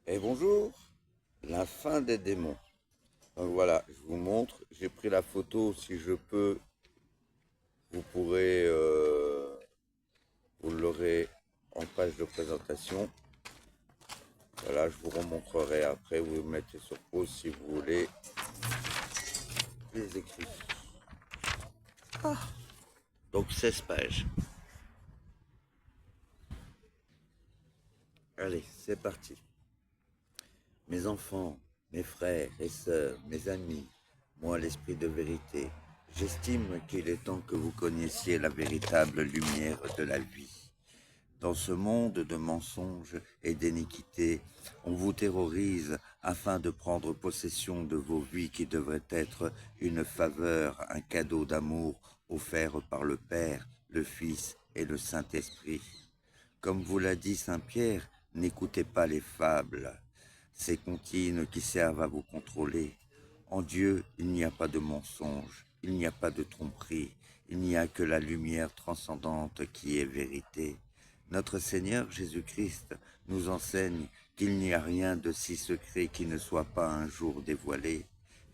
Et bonjour, la fin des démons. Donc voilà, je vous montre, j'ai pris la photo, si je peux, vous pourrez, vous l'aurez en page de présentation. Voilà, je vous remontrerai après, vous mettez sur pause si vous voulez les écrits. Donc 16 pages. Allez, c'est parti. Mes enfants, mes frères et sœurs, mes amis, moi l'esprit de vérité, j'estime qu'il est temps que vous connaissiez la véritable lumière de la vie. Dans ce monde de mensonges et d'iniquité, on vous terrorise afin de prendre possession de vos vies qui devraient être une faveur, un cadeau d'amour offert par le Père, le Fils et le Saint-Esprit. Comme vous l'a dit Saint Pierre, n'écoutez pas les fables, ces comptines qui servent à vous contrôler. En Dieu, il n'y a pas de mensonge, il n'y a pas de tromperie, il n'y a que la lumière transcendante qui est vérité. Notre Seigneur Jésus-Christ nous enseigne qu'il n'y a rien de si secret qui ne soit pas un jour dévoilé.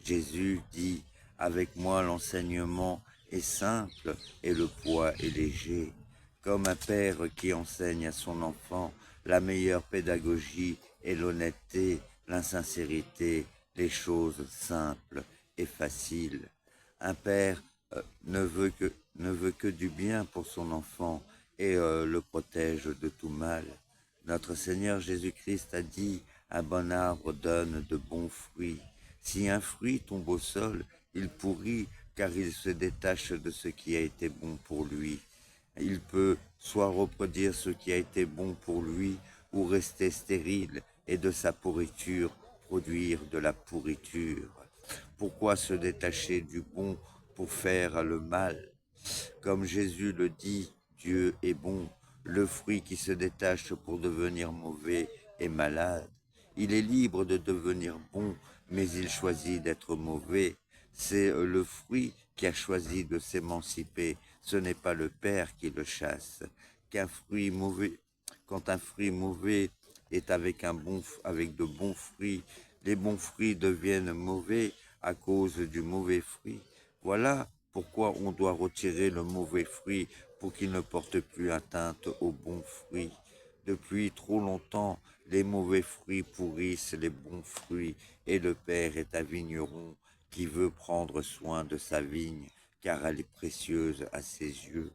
Jésus dit, avec moi l'enseignement est simple et le poids est léger. Comme un père qui enseigne à son enfant la meilleure pédagogie est l'honnêteté, l'insincérité, les choses simples et faciles. Un père ne veut que du bien pour son enfant et le protège de tout mal. Notre Seigneur Jésus-Christ a dit, un bon arbre donne de bons fruits. Si un fruit tombe au sol, il pourrit car il se détache de ce qui a été bon pour lui. Il peut soit reproduire ce qui a été bon pour lui ou rester stérile et de sa pourriture produire de la pourriture. Pourquoi se détacher du bon pour faire le mal? Comme Jésus le dit, Dieu est bon. Le fruit qui se détache pour devenir mauvais est malade. Il est libre de devenir bon, mais il choisit d'être mauvais. C'est le fruit qui a choisi de s'émanciper. Ce n'est pas le Père qui le chasse. Qu'un fruit mauvais, quand un fruit mauvais est avec de bons fruits, les bons fruits deviennent mauvais à cause du mauvais fruit. Voilà pourquoi on doit retirer le mauvais fruit pour qu'il ne porte plus atteinte aux bons fruits. Depuis trop longtemps, les mauvais fruits pourrissent les bons fruits et le Père est un vigneron qui veut prendre soin de sa vigne car elle est précieuse à ses yeux.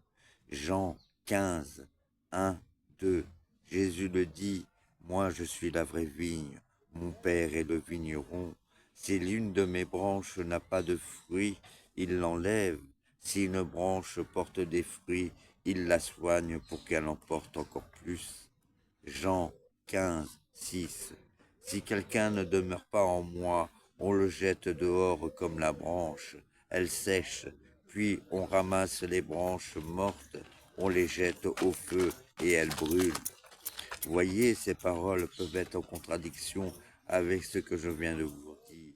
Jean 15, 1, 2. Jésus le dit, moi je suis la vraie vigne, mon Père est le vigneron. Si l'une de mes branches n'a pas de fruits, il l'enlève. Si une branche porte des fruits, il la soigne pour qu'elle en porte encore plus. Jean 15, 6. Si quelqu'un ne demeure pas en moi, on le jette dehors comme la branche. Elle sèche, puis on ramasse les branches mortes, on les jette au feu et elles brûlent. Voyez, ces paroles peuvent être en contradiction avec ce que je viens de vous dire.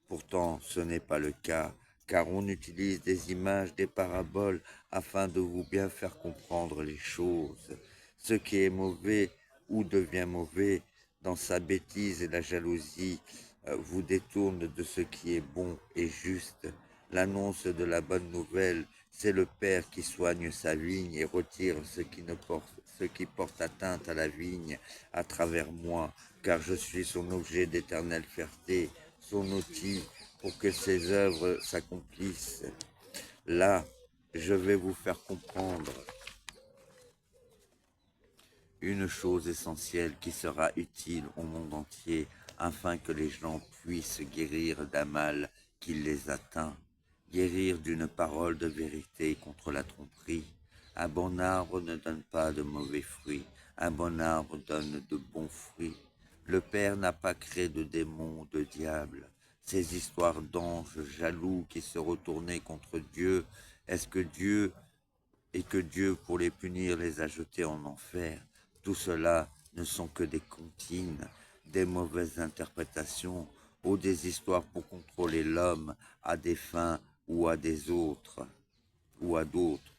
Pourtant, ce n'est pas le cas, car on utilise des images, des paraboles, afin de vous bien faire comprendre les choses. Ce qui est mauvais ou devient mauvais dans sa bêtise et la jalousie vous détourne de ce qui est bon et juste. L'annonce de la bonne nouvelle, c'est le Père qui soigne sa vigne et retire ce qui porte atteinte à la vigne à travers moi, car je suis son objet d'éternelle fierté, son outil pour que ses œuvres s'accomplissent. Là, je vais vous faire comprendre une chose essentielle qui sera utile au monde entier afin que les gens puissent guérir d'un mal qui les atteint, guérir d'une parole de vérité contre la tromperie. Un bon arbre ne donne pas de mauvais fruits, un bon arbre donne de bons fruits. Le Père n'a pas créé de démons ou de diables. Ces histoires d'anges jaloux qui se retournaient contre Dieu, est-ce que Dieu et que Dieu, pour les punir, les a jetés en enfer? Tout cela ne sont que des comptines, des mauvaises interprétations ou des histoires pour contrôler l'homme à des fins ou à des autres ou à d'autres.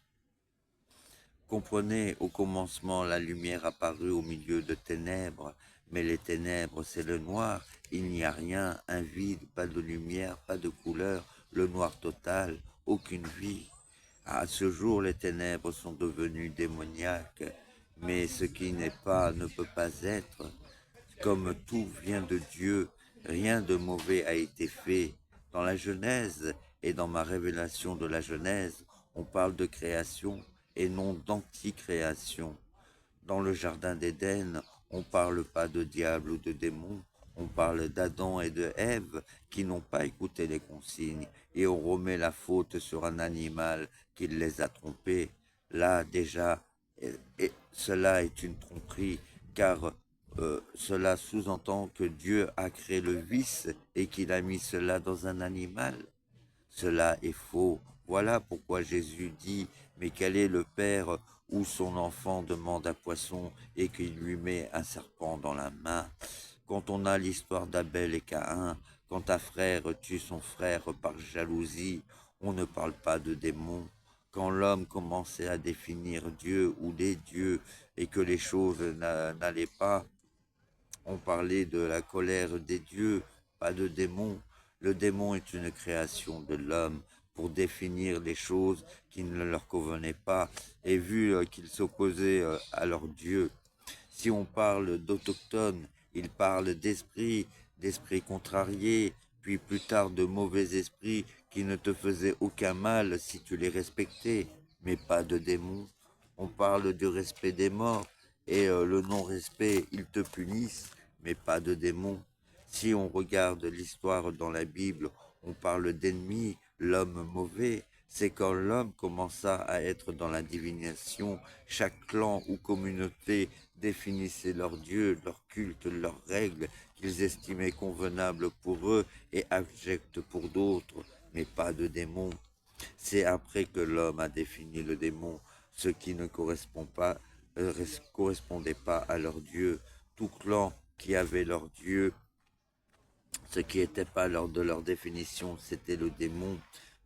Comprenez, au commencement, la lumière apparut au milieu de ténèbres, mais les ténèbres, c'est le noir. Il n'y a rien, un vide, pas de lumière, pas de couleur, le noir total, aucune vie. À ce jour, les ténèbres sont devenues démoniaques, mais ce qui n'est pas ne peut pas être. Comme tout vient de Dieu, rien de mauvais a été fait. Dans la Genèse et dans ma révélation de la Genèse, on parle de création et non d'anticréation. Dans le jardin d'Éden, on ne parle pas de diable ou de démon, on parle d'Adam et de Ève qui n'ont pas écouté les consignes et on remet la faute sur un animal qui les a trompés. Là déjà, cela est une tromperie car cela sous-entend que Dieu a créé le vice et qu'il a mis cela dans un animal. Cela est faux. Voilà pourquoi Jésus dit, mais quel est le père où son enfant demande un poisson et qu'il lui met un serpent dans la main? Quand on a l'histoire d'Abel et Caïn, quand un frère tue son frère par jalousie, on ne parle pas de démons. Quand l'homme commençait à définir Dieu ou des dieux et que les choses n'allaient pas, on parlait de la colère des dieux, pas de démons. Le démon est une création de l'homme pour définir les choses qui ne leur convenaient pas et vu qu'ils s'opposaient à leur Dieu. Si on parle d'autochtones, il parle d'esprits, d'esprits contrariés, puis plus tard de mauvais esprits qui ne te faisaient aucun mal si tu les respectais, mais pas de démons. On parle du respect des morts et le non-respect, ils te punissent, mais pas de démons. Si on regarde l'histoire dans la Bible, on parle d'ennemis, l'homme mauvais. C'est quand l'homme commença à être dans la divination, chaque clan ou communauté définissait leur Dieu, leur culte, leurs règles qu'ils estimaient convenables pour eux et abjectes pour d'autres, mais pas de démons. C'est après que l'homme a défini le démon, ce qui ne correspondait pas à leur Dieu. Tout clan qui avait leur Dieu, ce qui n'était pas lors de leur définition, c'était le démon.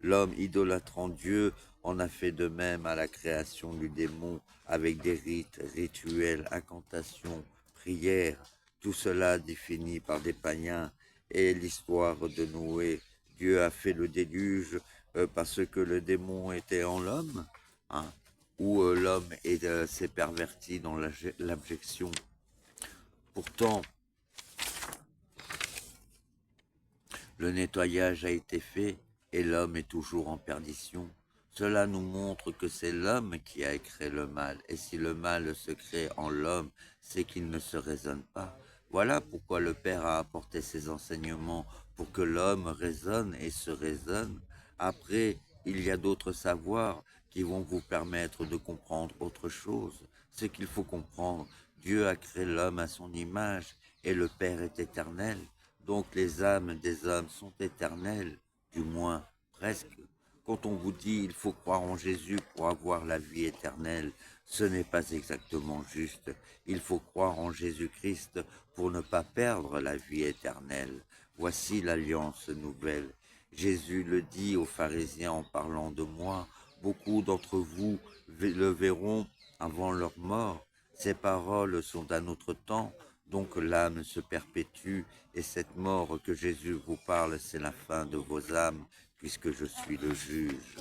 L'homme idolâtrant Dieu en a fait de même à la création du démon, avec des rites, rituels, incantations, prières, tout cela défini par des païens. Et l'histoire de Noé, Dieu a fait le déluge parce que le démon était en l'homme, hein, ou l'homme s'est perverti dans l'abjection. Pourtant, le nettoyage a été fait et l'homme est toujours en perdition. Cela nous montre que c'est l'homme qui a créé le mal, et si le mal se crée en l'homme, c'est qu'il ne se raisonne pas. Voilà pourquoi le Père a apporté ses enseignements, pour que l'homme raisonne et se raisonne. Après, il y a d'autres savoirs qui vont vous permettre de comprendre autre chose. Ce qu'il faut comprendre, Dieu a créé l'homme à son image, et le Père est éternel. Donc les âmes des hommes sont éternelles, du moins presque. Quand on vous dit il faut croire en Jésus pour avoir la vie éternelle, ce n'est pas exactement juste. Il faut croire en Jésus-Christ pour ne pas perdre la vie éternelle. Voici l'alliance nouvelle. Jésus le dit aux pharisiens en parlant de moi. Beaucoup d'entre vous le verront avant leur mort. Ces paroles sont d'un autre temps. Donc l'âme se perpétue, et cette mort que Jésus vous parle, c'est la fin de vos âmes, puisque je suis le juge.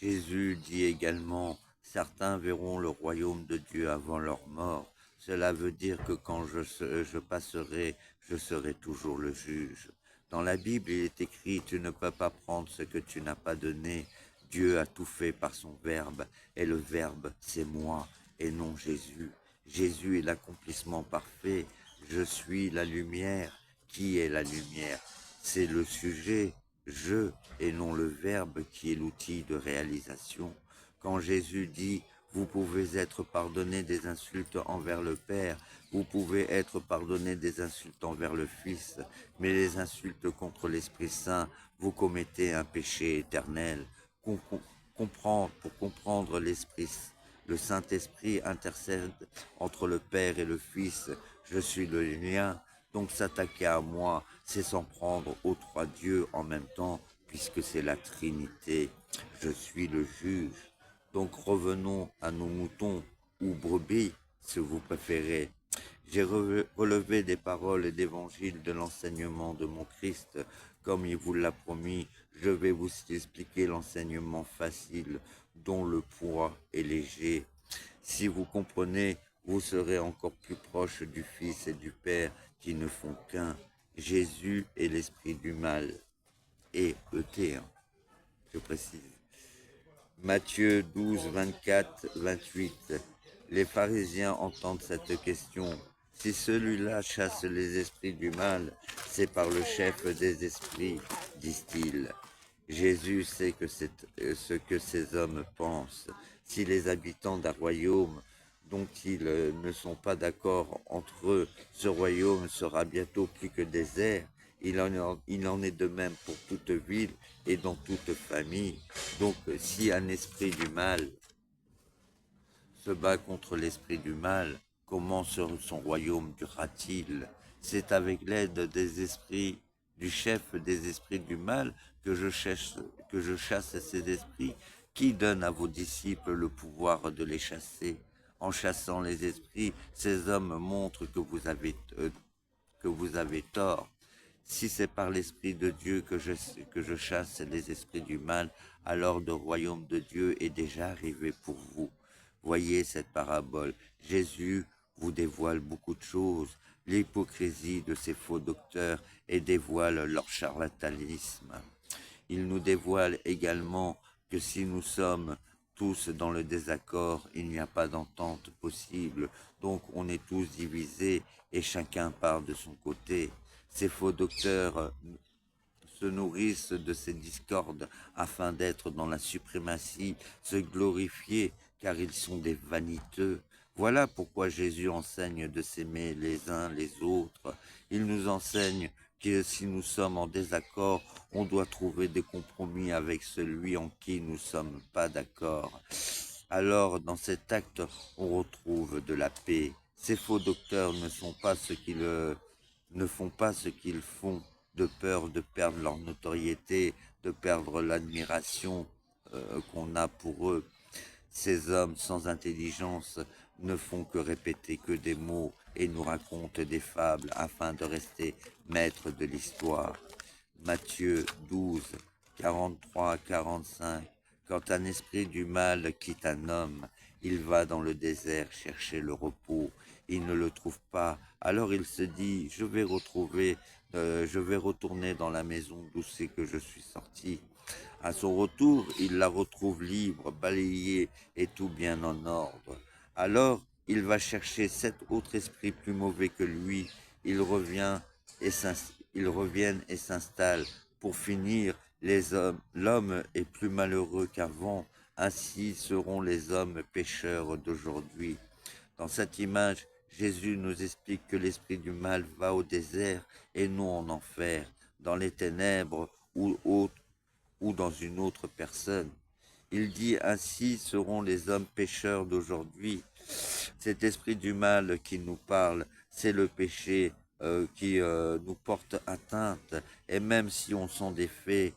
Jésus dit également, certains verront le royaume de Dieu avant leur mort. Cela veut dire que quand je passerai, je serai toujours le juge. Dans la Bible, il est écrit, tu ne peux pas prendre ce que tu n'as pas donné. Dieu a tout fait par son Verbe, et le Verbe, c'est moi, et non Jésus. Jésus est l'accomplissement parfait. Je suis la lumière. Qui est la lumière? C'est le sujet, je, et non le verbe qui est l'outil de réalisation. Quand Jésus dit « Vous pouvez être pardonné des insultes envers le Père, vous pouvez être pardonné des insultes envers le Fils, mais les insultes contre l'Esprit Saint, vous commettez un péché éternel. » Pour comprendre l'Esprit, le Saint-Esprit intercède entre le Père et le Fils. Je suis le lien. Donc s'attaquer à moi, c'est s'en prendre aux trois dieux en même temps, puisque c'est la Trinité. Je suis le juge. Donc revenons à nos moutons ou brebis. si vous préférez. J'ai relevé des paroles d'évangile de l'enseignement de mon Christ. Comme il vous l'a promis, je vais vous expliquer l'enseignement facile dont le poids est léger. Si vous comprenez, vous serez encore plus proche du Fils et du Père qui ne font qu'un. Jésus est l'esprit du mal. Et ET, hein, je précise. Matthieu 12, 24, 28. Les pharisiens entendent cette question. Si celui-là chasse les esprits du mal, c'est par le chef des esprits, disent-ils. Jésus sait ce que ces hommes pensent. Si les habitants d'un royaume dont ils ne sont pas d'accord entre eux, ce royaume sera bientôt plus que désert. Il en est de même pour toute ville et dans toute famille. Donc, si un esprit du mal se bat contre l'esprit du mal, comment son royaume durera-t-il? C'est avec l'aide des esprits, du chef des esprits du mal, que je chasse ces esprits. Qui donne à vos disciples le pouvoir de les chasser? En chassant les esprits, ces hommes montrent que vous avez tort. Si c'est par l'Esprit de Dieu que je chasse les esprits du mal, alors le royaume de Dieu est déjà arrivé pour vous. Voyez cette parabole. Jésus vous dévoile beaucoup de choses, l'hypocrisie de ces faux docteurs et dévoile leur charlatanisme. Il nous dévoile également que si nous sommes tous dans le désaccord, il n'y a pas d'entente possible, donc on est tous divisés et chacun part de son côté. Ces faux docteurs se nourrissent de ces discordes afin d'être dans la suprématie, se glorifier, car ils sont des vaniteux. Voilà pourquoi Jésus enseigne de s'aimer les uns les autres. Il nous enseigne que si nous sommes en désaccord, on doit trouver des compromis avec celui en qui nous ne sommes pas d'accord. Alors, dans cet acte, on retrouve de la paix. Ces faux docteurs ne font pas ce qu'ils font de peur de perdre leur notoriété, de perdre l'admiration qu'on a pour eux. Ces hommes sans intelligence ne font que répéter que des mots et nous racontent des fables afin de rester maîtres de l'histoire. Matthieu 12, 43, 45. Quand un esprit du mal quitte un homme, il va dans le désert chercher le repos. Il ne le trouve pas. Alors il se dit, je vais retourner dans la maison d'où c'est que je suis sorti. À son retour, il la retrouve libre, balayée et tout bien en ordre. Alors, il va chercher 7 autres esprits plus mauvais que lui. Ils reviennent et s'installent. Pour finir, l'homme est plus malheureux qu'avant. Ainsi seront les hommes pécheurs d'aujourd'hui. Dans cette image, Jésus nous explique que l'esprit du mal va au désert et non en enfer, dans les ténèbres ou dans une autre personne. Il dit ainsi seront les hommes pécheurs d'aujourd'hui. Cet esprit du mal qui nous parle, c'est le péché qui nous porte atteinte. Et même si on s'en défait,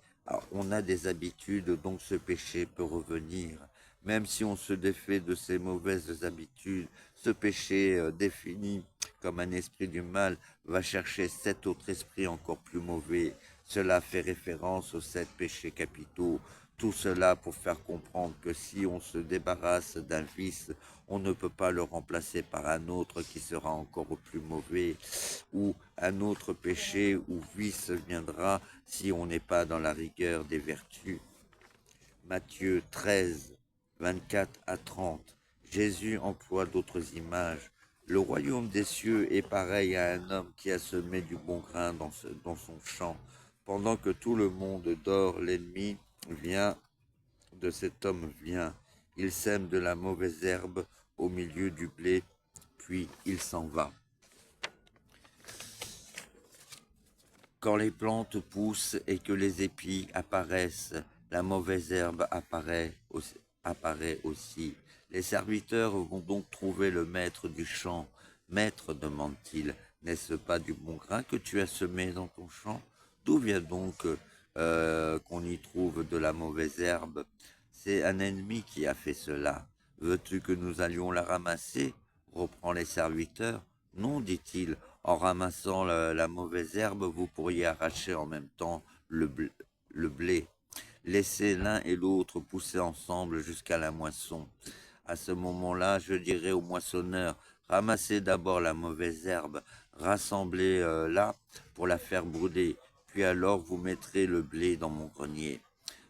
on a des habitudes, donc ce péché peut revenir. Même si on se défait de ces mauvaises habitudes, ce péché défini comme un esprit du mal va chercher 7 autres esprits encore plus mauvais. Cela fait référence aux 7 péchés capitaux. Tout cela pour faire comprendre que si on se débarrasse d'un vice, on ne peut pas le remplacer par un autre qui sera encore plus mauvais, ou un autre péché ou vice viendra si on n'est pas dans la rigueur des vertus. Matthieu 13, 24 à 30. Jésus emploie d'autres images. Le royaume des cieux est pareil à un homme qui a semé du bon grain dans son champ. Pendant que tout le monde dort, l'ennemi vient de cet homme vient. Il sème de la mauvaise herbe au milieu du blé, puis il s'en va. Quand les plantes poussent et que les épis apparaissent, la mauvaise herbe apparaît aussi. Les serviteurs vont donc trouver le maître du champ. Maître, demande-t-il, n'est-ce pas du bon grain que tu as semé dans ton champ? D'où vient donc qu'on y trouve de la mauvaise herbe? C'est un ennemi qui a fait cela. Veux-tu que nous allions la ramasser? reprend les serviteurs. Non, dit-il, en ramassant la mauvaise herbe, vous pourriez arracher en même temps le blé. Laissez l'un et l'autre pousser ensemble jusqu'à la moisson. À ce moment-là, je dirai au moissonneur, ramassez d'abord la mauvaise herbe, rassemblez-la pour la faire brûler, puis alors vous mettrez le blé dans mon grenier.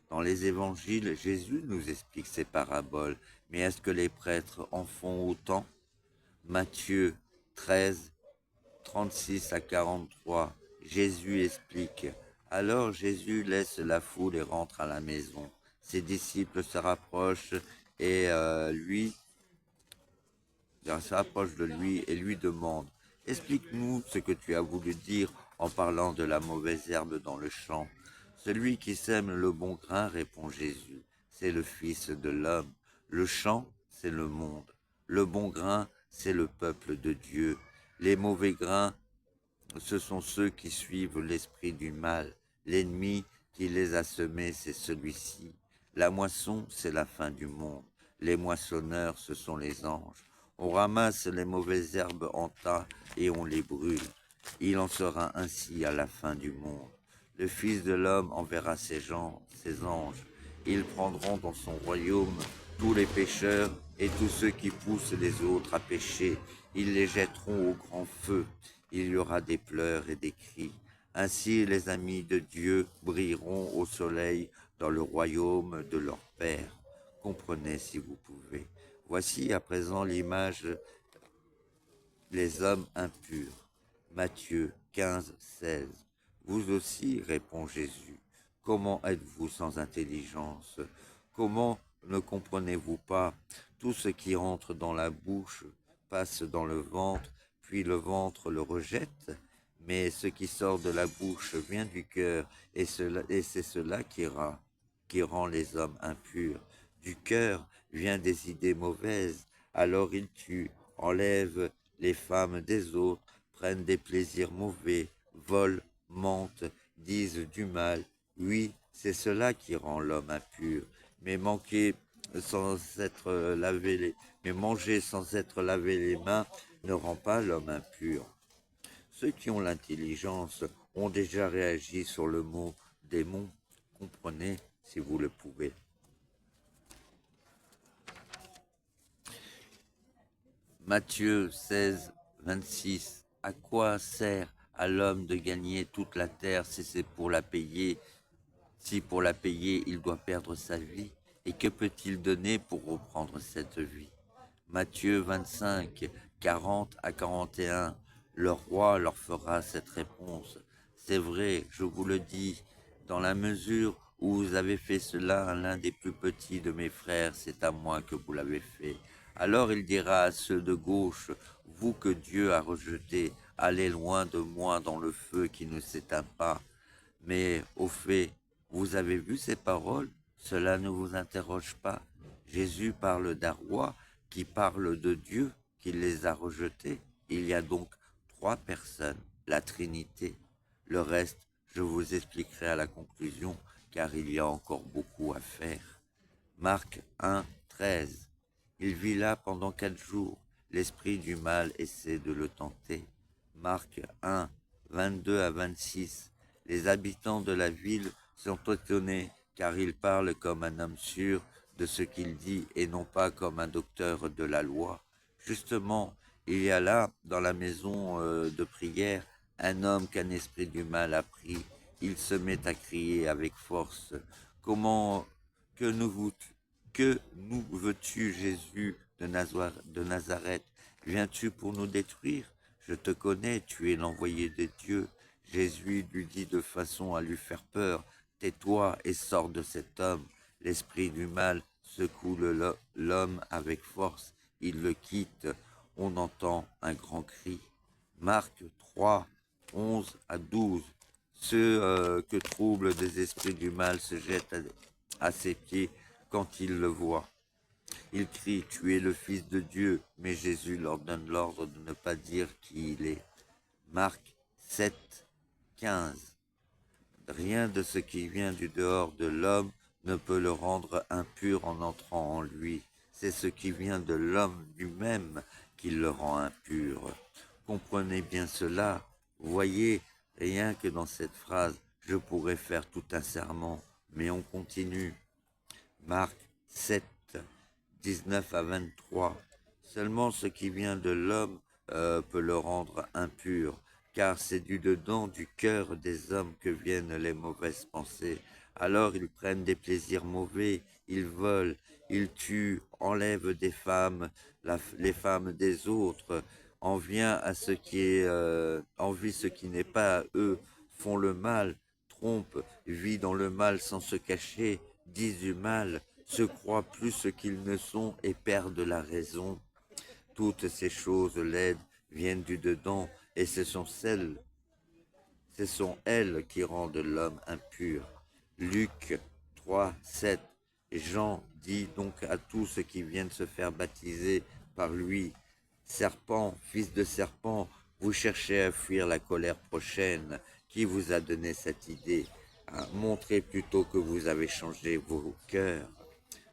Dans les évangiles, Jésus nous explique ces paraboles, mais est-ce que les prêtres en font autant? Matthieu 13, 36 à 43, Jésus explique. Alors Jésus laisse la foule et rentre à la maison. Ses disciples se rapprochent et de lui et lui demandent, explique-nous ce que tu as voulu dire en parlant de la mauvaise herbe dans le champ. Celui qui sème le bon grain, répond Jésus, c'est le Fils de l'homme. Le champ, c'est le monde. Le bon grain, c'est le peuple de Dieu. Les mauvais grains, ce sont ceux qui suivent l'esprit du mal. L'ennemi qui les a semés, c'est celui-ci. La moisson, c'est la fin du monde. Les moissonneurs, ce sont les anges. On ramasse les mauvaises herbes en tas et on les brûle. Il en sera ainsi à la fin du monde. Le Fils de l'homme enverra ses anges. Ils prendront dans son royaume tous les pécheurs et tous ceux qui poussent les autres à pécher. Ils les jetteront au grand feu. Il y aura des pleurs et des cris. Ainsi les amis de Dieu brilleront au soleil dans le royaume de leur Père. Comprenez si vous pouvez. Voici à présent l'image des hommes impurs. Matthieu 15, 16. Vous aussi, répond Jésus. Comment êtes-vous sans intelligence? Comment ne comprenez-vous pas? Tout ce qui entre dans la bouche passe dans le ventre, puis le ventre le rejette. Mais ce qui sort de la bouche vient du cœur, et c'est cela qui rend les hommes impurs. Du cœur vient des idées mauvaises, alors ils tuent, enlèvent les femmes des autres, prennent des plaisirs mauvais, volent, mentent, disent du mal. Oui, c'est cela qui rend l'homme impur. Mais sans être mais manger sans être lavé les mains ne rend pas l'homme impur. Ceux qui ont l'intelligence ont déjà réagi sur le mot démon. Comprenez si vous le pouvez. Matthieu 16, 26. À quoi sert à l'homme de gagner toute la terre si pour la payer il doit perdre sa vie? Et que peut-il donner pour reprendre cette vie? Matthieu 25, 40 à 41. Le roi leur fera cette réponse. C'est vrai, je vous le dis, dans la mesure où vous avez fait cela à l'un des plus petits de mes frères, c'est à moi que vous l'avez fait. Alors il dira à ceux de gauche, vous que Dieu a rejetés, allez loin de moi dans le feu qui ne s'éteint pas. Mais au fait, vous avez vu ces paroles? Cela ne vous interroge pas. Jésus parle d'un roi qui parle de Dieu, qui les a rejetés. Il y a donc trois personnes, la Trinité. Le reste, je vous expliquerai à la conclusion, car il y a encore beaucoup à faire. Marc 1, 13. Il vit là pendant 4 jours. L'esprit du mal essaie de le tenter. Marc 1, 22 à 26. Les habitants de la ville sont étonnés, car il parle comme un homme sûr de ce qu'il dit et non pas comme un docteur de la loi. Justement, il y a là, dans la maison de prière, un homme qu'un esprit du mal a pris. Il se met à crier avec force. Comment que nous veux-tu, Jésus de Nazareth? Viens-tu pour nous détruire? Je te connais, tu es l'envoyé de Dieu. Jésus lui dit de façon à lui faire peur, tais-toi et sors de cet homme. L'esprit du mal secoue l'homme avec force. Il le quitte. On entend un grand cri. Marc 3, 11 à 12. Ceux que troublent des esprits du mal se jettent à ses pieds quand ils le voient. Ils crient, tu es le Fils de Dieu, mais Jésus leur donne l'ordre de ne pas dire qui il est. Marc 7, 15. Rien de ce qui vient du dehors de l'homme ne peut le rendre impur en entrant en lui. C'est ce qui vient de l'homme lui-même qui le rend impur. Comprenez bien cela. Voyez, rien que dans cette phrase, je pourrais faire tout un serment, mais on continue. Marc 7, 19 à 23. Seulement ce qui vient de l'homme peut le rendre impur, car c'est du dedans du cœur des hommes que viennent les mauvaises pensées. Alors ils prennent des plaisirs mauvais, ils volent, ils tuent, enlèvent des femmes, les femmes des autres, en vient à ce qui est, envie ce qui n'est pas à eux, font le mal, trompent, vivent dans le mal sans se cacher, disent du mal, se croient plus ce qu'ils ne sont et perdent la raison. Toutes ces choses laides viennent du dedans et ce sont elles qui rendent l'homme impur. Luc 3, 7. Jean dit donc à tous ceux qui viennent se faire baptiser par lui, Serpent, fils de serpent, vous cherchez à fuir la colère prochaine. Qui vous a donné cette idée? Montrez plutôt que vous avez changé vos cœurs.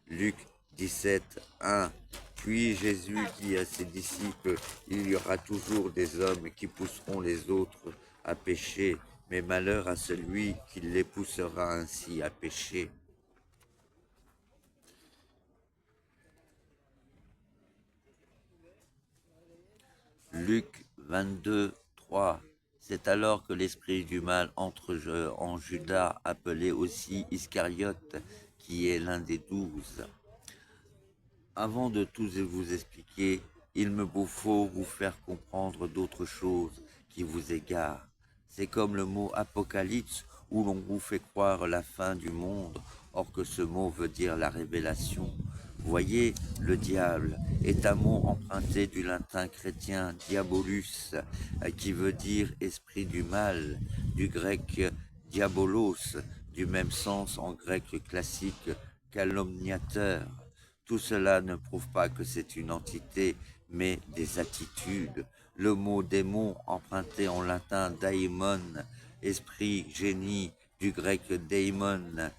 Luc 17, 1. Puis Jésus dit à ses disciples, il y aura toujours des hommes qui pousseront les autres à pécher, mais malheur à celui qui les poussera ainsi à pécher. Luc 22, 3. C'est alors que l'esprit du mal entre en Judas, appelé aussi Iscariote, qui est l'un des 12. Avant de tout vous expliquer, il me faut vous faire comprendre d'autres choses qui vous égarent. C'est comme le mot apocalypse où l'on vous fait croire la fin du monde, or que ce mot veut dire la révélation. Voyez, le diable est un mot emprunté du latin chrétien diabolus, qui veut dire esprit du mal, du grec diabolos, du même sens en grec classique calomniateur. Tout cela ne prouve pas que c'est une entité, mais des attitudes. Le mot démon, emprunté en latin daimon, esprit, génie, du grec daimon,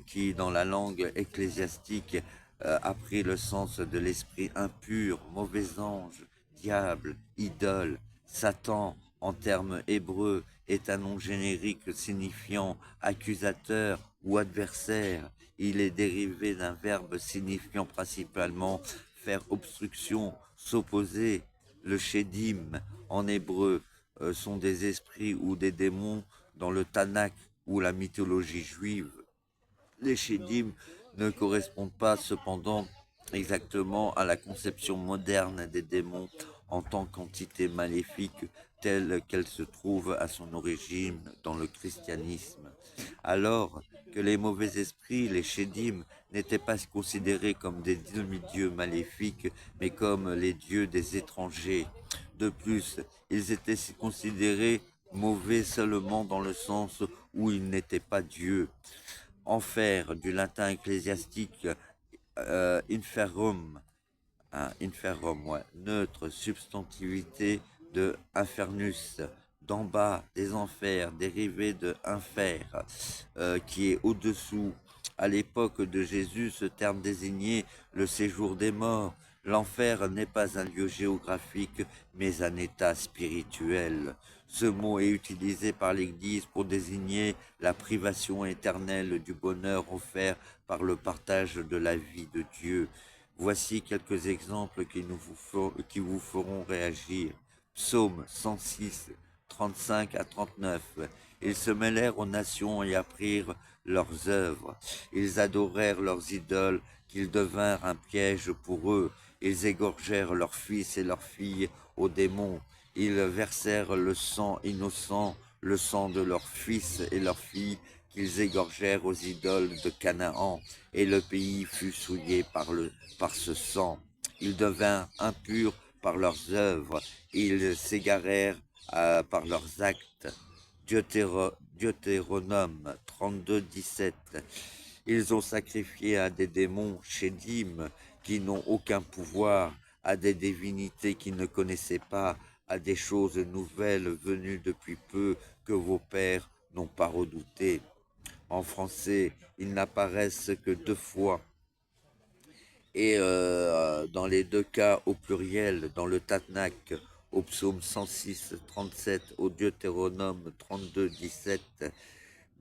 qui dans la langue ecclésiastique a pris le sens de l'esprit impur, mauvais ange, diable, idole, Satan, en termes hébreux, est un nom générique signifiant accusateur ou adversaire. Il est dérivé d'un verbe signifiant principalement faire obstruction, s'opposer. Le Shedim, en hébreu, sont des esprits ou des démons dans le Tanakh ou la mythologie juive. Les Shedim ne correspondent pas cependant exactement à la conception moderne des démons en tant qu'entité maléfique telle qu'elle se trouve à son origine dans le christianisme. Alors que les mauvais esprits, les Shedim, n'étaient pas considérés comme des demi-dieux maléfiques, mais comme les dieux des étrangers. De plus, ils étaient considérés mauvais seulement dans le sens où ils n'étaient pas dieux. Enfer, du latin ecclésiastique inferrum, inferrum, ouais, neutre, substantivité de infernus, d'en bas, des enfers, dérivé de infer, qui est au-dessous. À l'époque de Jésus, ce terme désignait le séjour des morts. L'enfer n'est pas un lieu géographique, mais un état spirituel. Ce mot est utilisé par l'Église pour désigner la privation éternelle du bonheur offert par le partage de la vie de Dieu. Voici quelques exemples qui vous feront réagir. Psaume 106, 35 à 39. Ils se mêlèrent aux nations et apprirent leurs œuvres. Ils adorèrent leurs idoles, qu'ils devinrent un piège pour eux. Ils égorgèrent leurs fils et leurs filles aux démons. Ils versèrent le sang innocent, le sang de leurs fils et leurs filles, qu'ils égorgèrent aux idoles de Canaan, et le pays fut souillé par ce sang. Ils devinrent impurs par leurs œuvres, ils s'égarèrent par leurs actes. Deutéronome 32, 17. Ils ont sacrifié à des démons Shedim qui n'ont aucun pouvoir, à des divinités qu'ils ne connaissaient pas, à des choses nouvelles venues depuis peu que vos pères n'ont pas redoutées. En français, ils n'apparaissent que 2 fois. Et dans les deux cas au pluriel, dans le Tanakh, au psaume 106, 37, au Deutéronome 32, 17,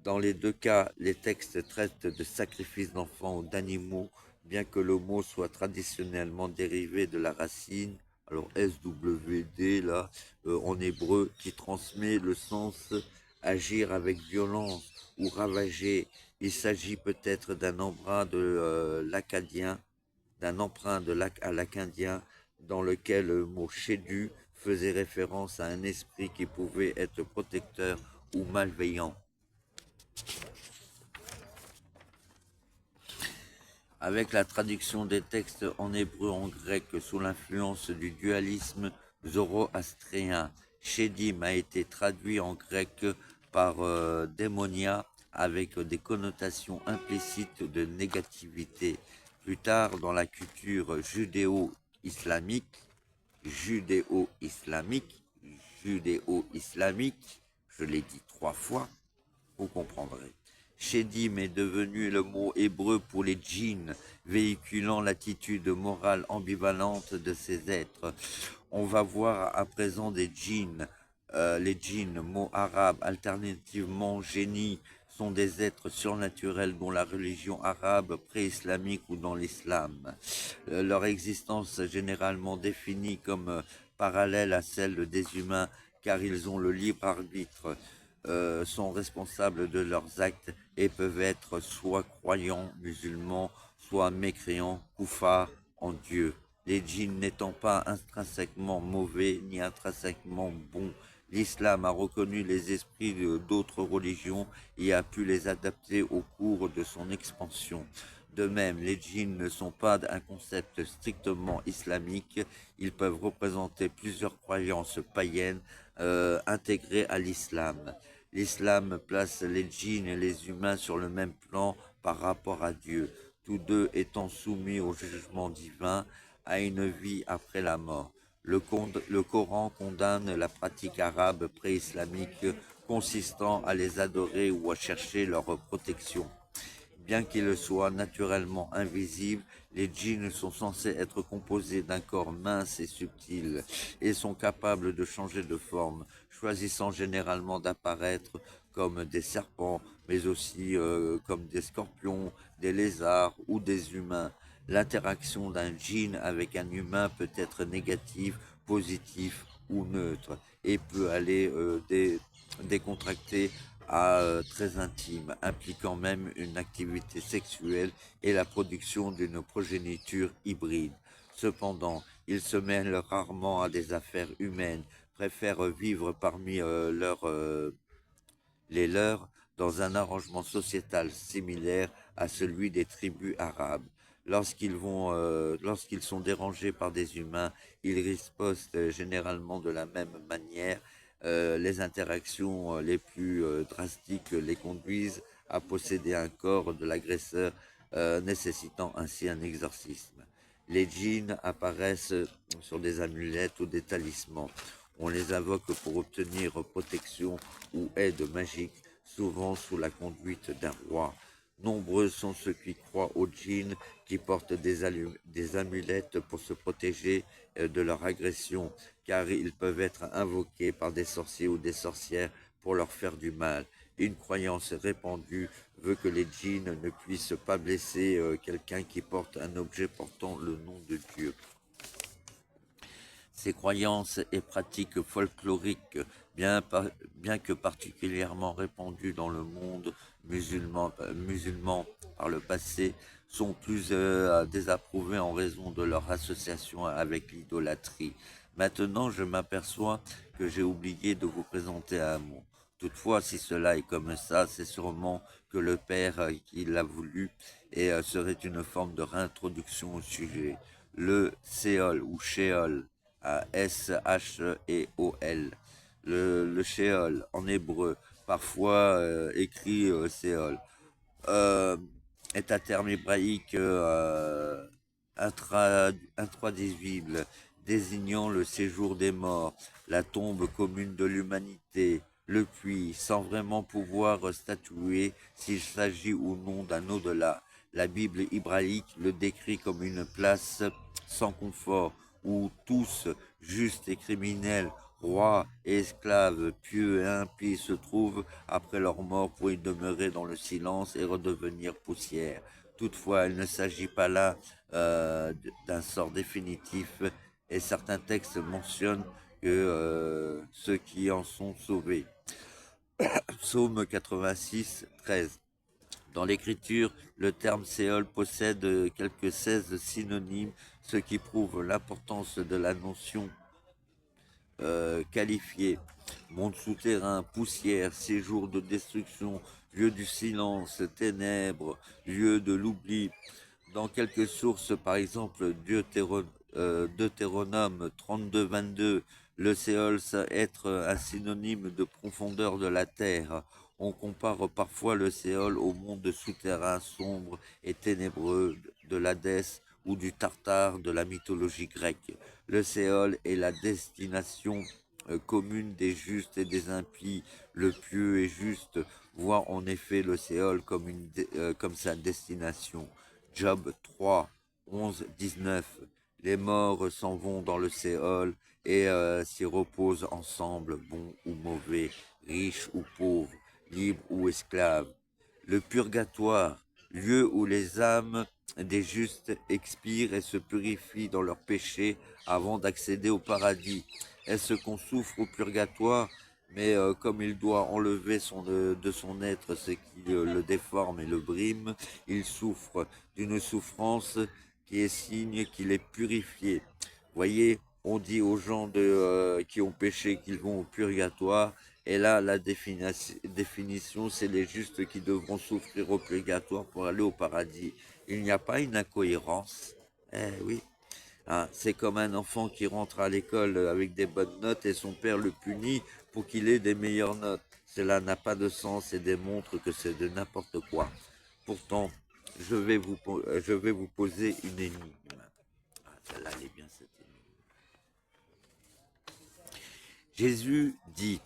dans les deux cas, les textes traitent de sacrifices d'enfants ou d'animaux, bien que le mot soit traditionnellement dérivé de la racine, alors SWD là, en hébreu, qui transmet le sens agir avec violence ou ravager. Il s'agit peut-être d'un emprunt de l'acadien, à l'acadien, dans lequel le mot chédu faisait référence à un esprit qui pouvait être protecteur ou malveillant. Avec la traduction des textes en hébreu en grec sous l'influence du dualisme zoroastréen, Shedim a été traduit en grec par démonia avec des connotations implicites de négativité. Plus tard, dans la culture judéo-islamique, judéo-islamique, judéo-islamique, je l'ai dit 3 fois, vous comprendrez. Shedim est devenu le mot hébreu pour les djinns, véhiculant l'attitude morale ambivalente de ces êtres. On va voir à présent des djinns. Les djinns, mot arabe, alternativement génie, sont des êtres surnaturels dont la religion arabe pré-islamique ou dans l'islam. Leur existence généralement définie comme parallèle à celle des humains car ils ont le libre arbitre, sont responsables de leurs actes et peuvent être soit croyants musulmans, soit mécréants, koufars en Dieu. Les djinns n'étant pas intrinsèquement mauvais ni intrinsèquement bons, l'islam a reconnu les esprits d'autres religions et a pu les adapter au cours de son expansion. De même, les djinns ne sont pas un concept strictement islamique, ils peuvent représenter plusieurs croyances païennes intégrées à l'islam. L'islam place les djinns et les humains sur le même plan par rapport à Dieu, tous deux étant soumis au jugement divin, à une vie après la mort. Le Coran condamne la pratique arabe pré-islamique consistant à les adorer ou à chercher leur protection. Bien qu'ils soient naturellement invisibles, les djinns sont censés être composés d'un corps mince et subtil et sont capables de changer de forme, choisissant généralement d'apparaître comme des serpents, mais aussi comme des scorpions, des lézards ou des humains. L'interaction d'un djinn avec un humain peut être négative, positive ou neutre et peut aller décontracter à très intime, impliquant même une activité sexuelle et la production d'une progéniture hybride. Cependant, ils se mêlent rarement à des affaires humaines, préfèrent vivre parmi les leurs dans un arrangement sociétal similaire à celui des tribus arabes. Lorsqu'ils sont dérangés par des humains, ils ripostent généralement de la même manière. Les interactions les plus drastiques les conduisent à posséder un corps de l'agresseur, nécessitant ainsi un exorcisme. Les djinns apparaissent sur des amulettes ou des talismans. On les invoque pour obtenir protection ou aide magique, souvent sous la conduite d'un roi. Nombreux sont ceux qui croient aux djinns, qui portent des amulettes pour se protéger de leur agression, car ils peuvent être invoqués par des sorciers ou des sorcières pour leur faire du mal. Une croyance répandue veut que les djinns ne puissent pas blesser quelqu'un qui porte un objet portant le nom de Dieu. Ces croyances et pratiques folkloriques, bien que particulièrement répandues dans le monde musulman par le passé, sont plus désapprouvées en raison de leur association avec l'idolâtrie. Maintenant, je m'aperçois que j'ai oublié de vous présenter un mot. Toutefois, si cela est comme ça, c'est sûrement que le Père qui l'a voulu et serait une forme de réintroduction au sujet. Le Séol ou Sheol, Sheol. Le Sheol en hébreu, parfois écrit Séol, euh, est un terme hébraïque intraduisible, désignant le séjour des morts, la tombe commune de l'humanité, le puits, sans vraiment pouvoir statuer s'il s'agit ou non d'un au-delà. La Bible hébraïque le décrit comme une place sans confort, où tous, justes et criminels, rois et esclaves, pieux et impies, se trouvent après leur mort pour y demeurer dans le silence et redevenir poussière. Toutefois, il ne s'agit pas là d'un sort définitif, et certains textes mentionnent que ceux qui en sont sauvés. Psaume 86, 13. Dans l'écriture, le terme Séol possède quelques 16 synonymes, ce qui prouve l'importance de la notion qualifiée. Monde souterrain, poussière, séjour de destruction, lieu du silence, ténèbres, lieu de l'oubli. Dans quelques sources, par exemple Deutéronome 32, 22, le Séol être un synonyme de profondeur de la terre. On compare parfois le Séol au monde souterrain sombre et ténébreux de l'Hadès ou du Tartare de la mythologie grecque. Le Séol est la destination commune des justes et des impies. Le pieux et juste voit en effet le Séol comme sa destination. Job 3, 11, 19. Les morts s'en vont dans le Séol et s'y reposent ensemble, bons ou mauvais, riches ou pauvres, libres ou esclaves. Le purgatoire, lieu où les âmes des justes expirent et se purifient dans leurs péchés avant d'accéder au paradis. Est-ce qu'on souffre au purgatoire? Mais comme il doit enlever de son être ce qui le déforme et le brime, il souffre d'une souffrance qui est signe qu'il est purifié. Voyez, on dit aux gens qui ont péché qu'ils vont au purgatoire, et là, la définition, c'est les justes qui devront souffrir au purgatoire pour aller au paradis. Il n'y a pas une incohérence. Eh oui. Hein, c'est comme un enfant qui rentre à l'école avec des bonnes notes et son père le punit pour qu'il ait des meilleures notes. Cela n'a pas de sens et démontre que c'est de n'importe quoi. Pourtant, je vais vous poser une énigme. Ah, celle-là, elle est bien cette énigme. Jésus dit,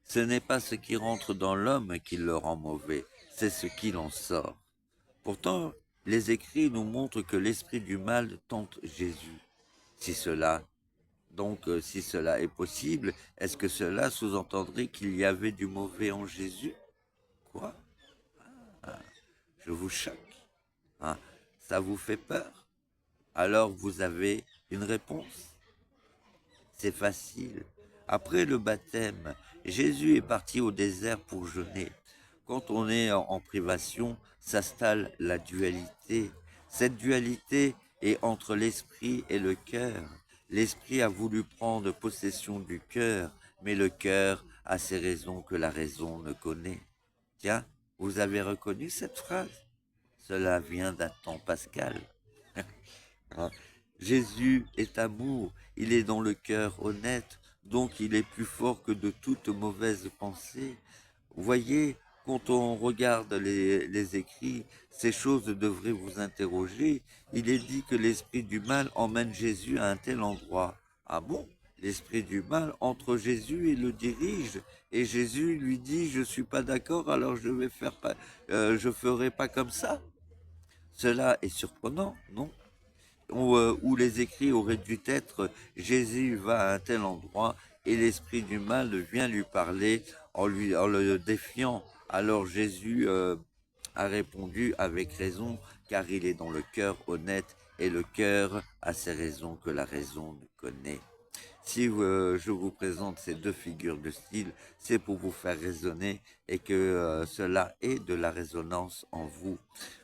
ce n'est pas ce qui rentre dans l'homme qui le rend mauvais, c'est ce qu'il en sort. Pourtant, les écrits nous montrent que l'esprit du mal tente Jésus. Si cela si cela est possible, est-ce que cela sous-entendrait qu'il y avait du mauvais en Jésus? Quoi? Ah, je vous choque. Hein? Ça vous fait peur? Alors vous avez une réponse? C'est facile. Après le baptême, Jésus est parti au désert pour jeûner. Quand on est en privation, s'installe la dualité. Cette dualité est entre l'esprit et le cœur. L'esprit a voulu prendre possession du cœur, mais le cœur a ses raisons que la raison ne connaît. Tiens, vous avez reconnu cette phrase? Cela vient d'un temps pascal. Hein. Jésus est amour, il est dans le cœur honnête, donc il est plus fort que de toute mauvaise pensée. Vous voyez, quand on regarde les écrits, ces choses devraient vous interroger. Il est dit que l'esprit du mal emmène Jésus à un tel endroit. Ah bon? L'esprit du mal entre Jésus et le dirige. Et Jésus lui dit, je suis pas d'accord, alors je ferai pas comme ça. Cela est surprenant, non? Où les écrits auraient dû être Jésus va à un tel endroit et l'esprit du mal vient lui parler en le défiant. Alors Jésus a répondu avec raison, car il est dans le cœur honnête et le cœur a ses raisons que la raison ne connaît. Si je vous présente ces deux figures de style, c'est pour vous faire raisonner et que cela ait de la résonance en vous.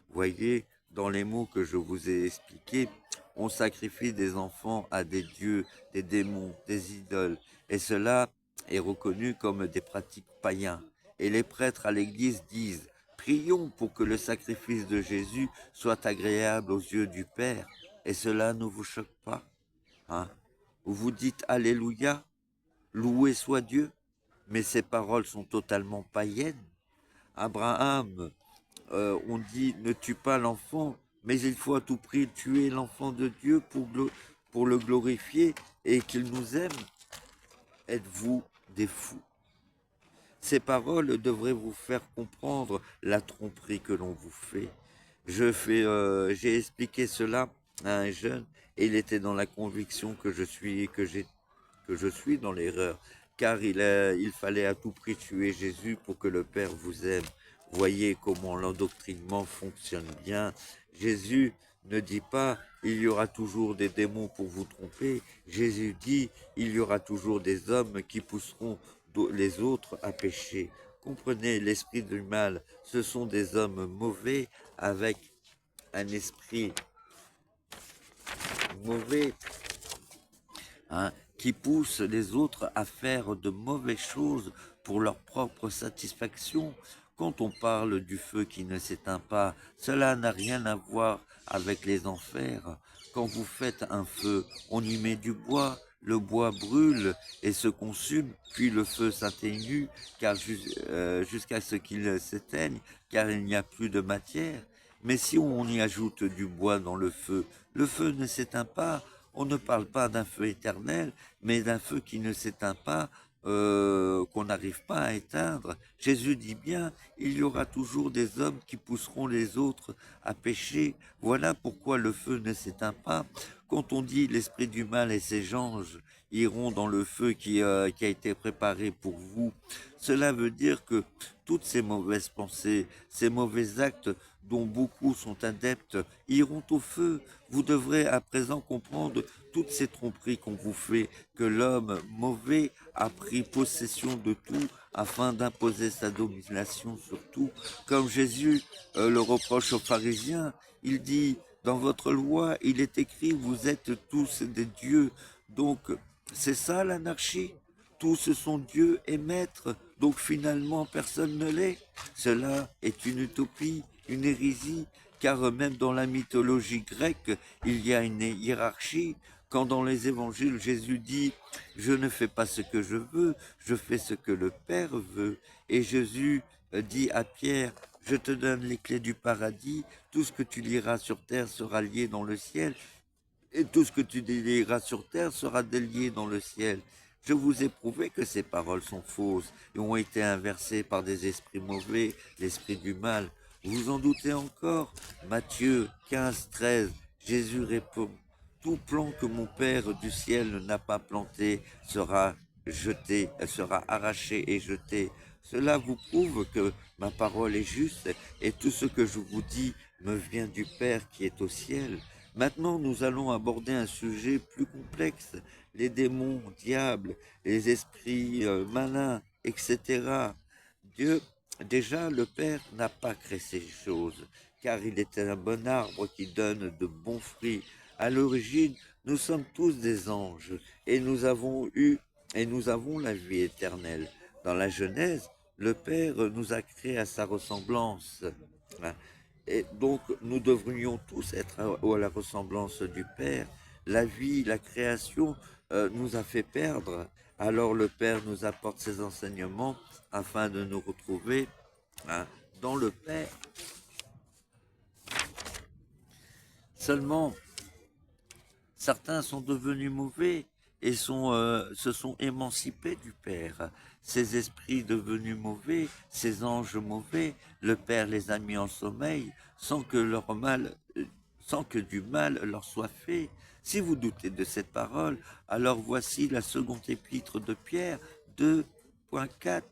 Voyez, dans les mots que je vous ai expliqués, on sacrifie des enfants à des dieux, des démons, des idoles, et cela est reconnu comme des pratiques païens. Et les prêtres à l'église disent, prions pour que le sacrifice de Jésus soit agréable aux yeux du Père, et cela ne vous choque pas, hein? Vous dites Alléluia, loué soit Dieu, mais ces paroles sont totalement païennes. Abraham, on dit ne tue pas l'enfant, mais il faut à tout prix tuer l'enfant de Dieu pour le glorifier et qu'il nous aime. Êtes-vous des fous? Ces paroles devraient vous faire comprendre la tromperie que l'on vous fait. J'ai expliqué cela à un jeune et il était dans la conviction que je suis dans l'erreur, car il fallait à tout prix tuer Jésus pour que le Père vous aime. Voyez comment l'endoctrinement fonctionne bien. Jésus ne dit pas il y aura toujours des démons pour vous tromper. Jésus dit il y aura toujours des hommes qui pousseront les autres à pécher. Comprenez, l'esprit du mal, ce sont des hommes mauvais avec un esprit mauvais, hein, qui poussent les autres à faire de mauvaises choses pour leur propre satisfaction. Quand on parle du feu qui ne s'éteint pas, cela n'a rien à voir avec les enfers. Quand vous faites un feu, on y met du bois, le bois brûle et se consume, puis le feu s'atténue jusqu'à ce qu'il s'éteigne, car il n'y a plus de matière. Mais si on y ajoute du bois dans le feu ne s'éteint pas. On ne parle pas d'un feu éternel, mais d'un feu qui ne s'éteint pas, qu'on n'arrive pas à éteindre. Jésus dit bien, il y aura toujours des hommes qui pousseront les autres à pécher. Voilà pourquoi le feu ne s'éteint pas. Quand on dit l'esprit du mal et ses anges iront dans le feu qui a été préparé pour vous, cela veut dire que toutes ces mauvaises pensées, ces mauvais actes dont beaucoup sont adeptes, iront au feu. Vous devrez à présent comprendre toutes ces tromperies qu'on vous fait, que l'homme mauvais a pris possession de tout afin d'imposer sa domination sur tout. Comme Jésus le reproche aux pharisiens, il dit, dans votre loi, il est écrit, vous êtes tous des dieux. Donc, c'est ça l'anarchie. Tous sont Dieu et maître, donc finalement personne ne l'est. Cela est une utopie, une hérésie, car même dans la mythologie grecque, il y a une hiérarchie. Quand dans les évangiles, Jésus dit « Je ne fais pas ce que je veux, je fais ce que le Père veut ». Et Jésus dit à Pierre « Je te donne les clés du paradis, tout ce que tu liras sur terre sera lié dans le ciel, et tout ce que tu délieras sur terre sera délié dans le ciel. » Je vous ai prouvé que ces paroles sont fausses et ont été inversées par des esprits mauvais, l'esprit du mal. Vous en doutez encore? Matthieu 15, 13, Jésus répond, tout plan que mon Père du ciel n'a pas planté sera jeté, sera arraché et jeté. Cela vous prouve que ma parole est juste et tout ce que je vous dis me vient du Père qui est au ciel. Maintenant, nous allons aborder un sujet plus complexe, les démons, diables, les esprits malins, etc. Dieu, déjà, le Père n'a pas créé ces choses, car il était un bon arbre qui donne de bons fruits. À l'origine, nous sommes tous des anges, et nous avons la vie éternelle. Dans la Genèse, le Père nous a créés à sa ressemblance. Et donc, nous devrions tous être à la ressemblance du Père. La vie, la création nous a fait perdre. Alors le Père nous apporte ses enseignements afin de nous retrouver, hein, dans le Père. Seulement, certains sont devenus mauvais et se sont émancipés du Père. Ces esprits devenus mauvais, ces anges mauvais, le Père les a mis en sommeil sans que du mal leur soit fait. Si vous doutez de cette parole, alors voici la seconde épître de Pierre 2.4.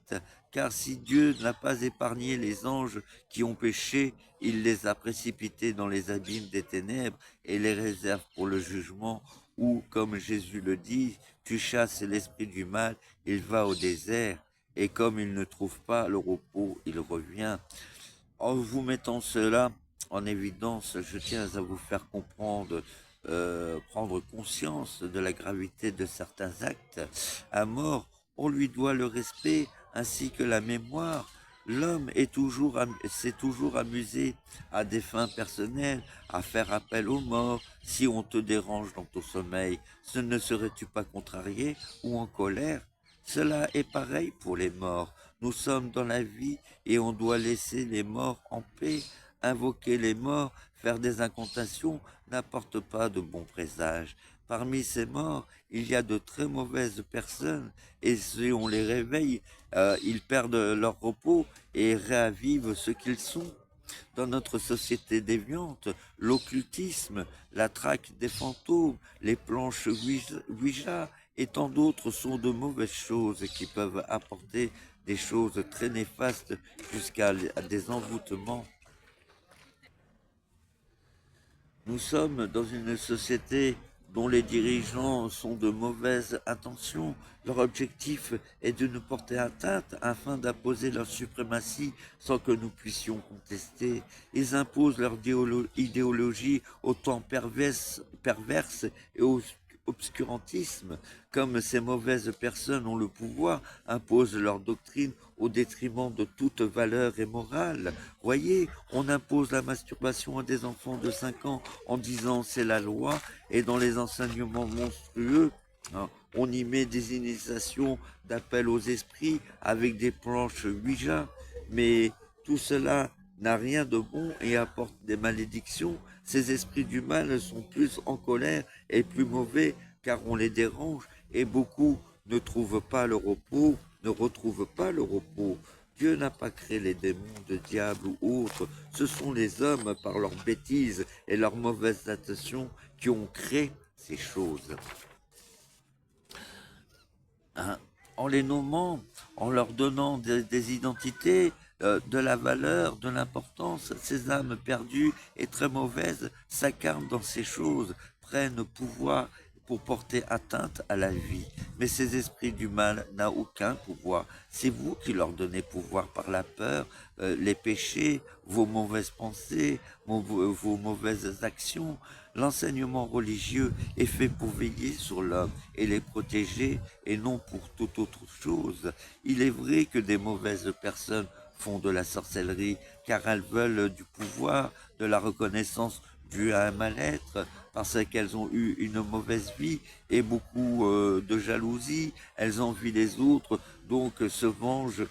Car si Dieu n'a pas épargné les anges qui ont péché, il les a précipités dans les abîmes des ténèbres et les réserve pour le jugement, ou, comme Jésus le dit, tu chasses l'esprit du mal, il va au désert, et comme il ne trouve pas le repos, il revient. En vous mettant cela en évidence, je tiens à vous faire comprendre, prendre conscience de la gravité de certains actes. À mort, on lui doit le respect ainsi que la mémoire. L'homme s'est toujours amusé à des fins personnelles, à faire appel aux morts. Si on te dérange dans ton sommeil, ne serais-tu pas contrarié ou en colère? Cela est pareil pour les morts. Nous sommes dans la vie et on doit laisser les morts en paix. Invoquer les morts, faire des incantations n'apporte pas de bons présages. Parmi ces morts, il y a de très mauvaises personnes et si on les réveille, ils perdent leur repos et réavivent ce qu'ils sont. Dans notre société déviante, l'occultisme, la traque des fantômes, les planches Ouija et tant d'autres sont de mauvaises choses qui peuvent apporter des choses très néfastes jusqu'à des envoûtements. Nous sommes dans une société dont les dirigeants sont de mauvaises intentions. Leur objectif est de nous porter atteinte afin d'imposer leur suprématie sans que nous puissions contester. Ils imposent leur idéologie autant perverse et obscurantisme. Comme ces mauvaises personnes ont le pouvoir, imposent leur doctrine au détriment de toute valeur et morale. Voyez, on impose la masturbation à des enfants de 5 ans en disant c'est la loi, et dans les enseignements monstrueux, hein, on y met des initiations d'appel aux esprits avec des planches Ouija, mais tout cela n'a rien de bon et apporte des malédictions. Ces esprits du mal sont plus en colère et plus mauvais car on les dérange et beaucoup ne trouvent pas le repos, ne retrouvent pas le repos. Dieu n'a pas créé les démons de diable ou autres, ce sont les hommes par leurs bêtises et leurs mauvaises intentions qui ont créé ces choses. Hein, en les nommant, en leur donnant des identités, de la valeur, de l'importance, ces âmes perdues et très mauvaises s'incarnent dans ces choses, prennent pouvoir pour porter atteinte à la vie. Mais ces esprits du mal n'ont aucun pouvoir. C'est vous qui leur donnez pouvoir par la peur, les péchés, vos mauvaises pensées, vos mauvaises actions. L'enseignement religieux est fait pour veiller sur l'homme et les protéger et non pour toute autre chose. Il est vrai que des mauvaises personnes font de la sorcellerie car elles veulent du pouvoir, de la reconnaissance due à un mal-être, parce qu'elles ont eu une mauvaise vie et beaucoup de jalousie, elles envient les autres, donc se vengent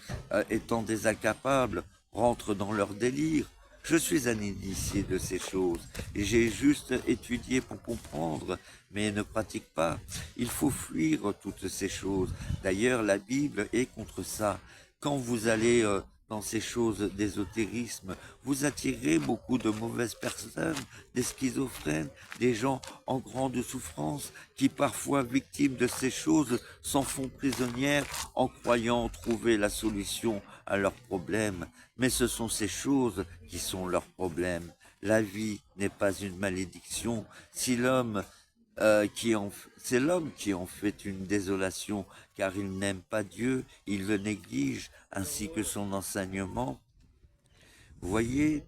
étant des incapables, rentrent dans leur délire. Je suis un initié de ces choses et j'ai juste étudié pour comprendre, mais ne pratique pas. Il faut fuir toutes ces choses. D'ailleurs, la Bible est contre ça. Quand vous allez dans ces choses d'ésotérisme, vous attirez beaucoup de mauvaises personnes, des schizophrènes, des gens en grande souffrance qui parfois victimes de ces choses s'en font prisonnières en croyant trouver la solution à leurs problèmes. Mais ce sont ces choses qui sont leurs problèmes. La vie n'est pas une malédiction. Si l'homme c'est l'homme qui en fait une désolation, car il n'aime pas Dieu, il le néglige, ainsi que son enseignement. Vous voyez,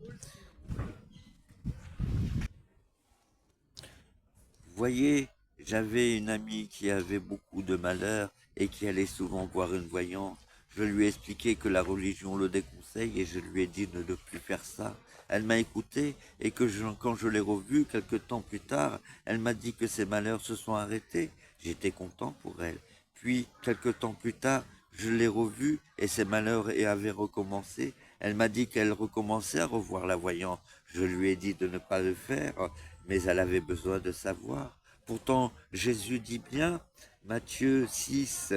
voyez, j'avais une amie qui avait beaucoup de malheurs et qui allait souvent voir une voyante. Je lui ai expliqué que la religion le déconseille et je lui ai dit de ne plus faire ça. Elle m'a écouté et quand je l'ai revue quelque temps plus tard, elle m'a dit que ses malheurs se sont arrêtés. J'étais content pour elle. Puis, quelque temps plus tard, je l'ai revue et ses malheurs avaient recommencé. Elle m'a dit qu'elle recommençait à revoir la voyante. Je lui ai dit de ne pas le faire, mais elle avait besoin de savoir. Pourtant, Jésus dit bien, Matthieu 6,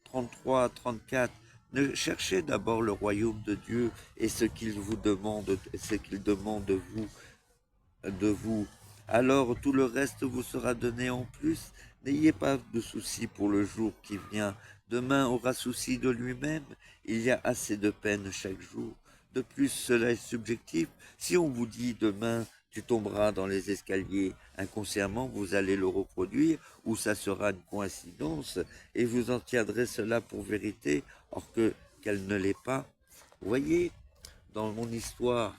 33, 34, ne cherchez d'abord le royaume de Dieu et ce qu'il vous demande, ce qu'il demande de vous. Alors tout le reste vous sera donné en plus. N'ayez pas de souci pour le jour qui vient. Demain aura souci de lui-même. Il y a assez de peine chaque jour. De plus, cela est subjectif. Si on vous dit demain tu tomberas dans les escaliers, inconsciemment vous allez le reproduire, ou ça sera une coïncidence, et vous en tiendrez cela pour vérité, or qu'elle ne l'est pas. Vous voyez, dans mon histoire,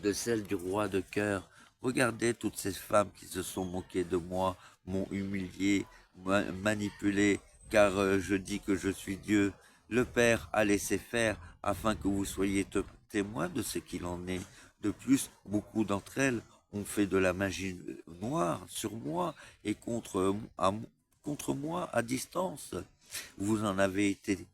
de celle du roi de cœur. Regardez toutes ces femmes qui se sont moquées de moi, m'ont humilié, manipulé, car je dis que je suis Dieu. Le Père a laissé faire afin que vous soyez témoins de ce qu'il en est. De plus, beaucoup d'entre elles ont fait de la magie noire sur moi et contre moi à distance. Vous en avez été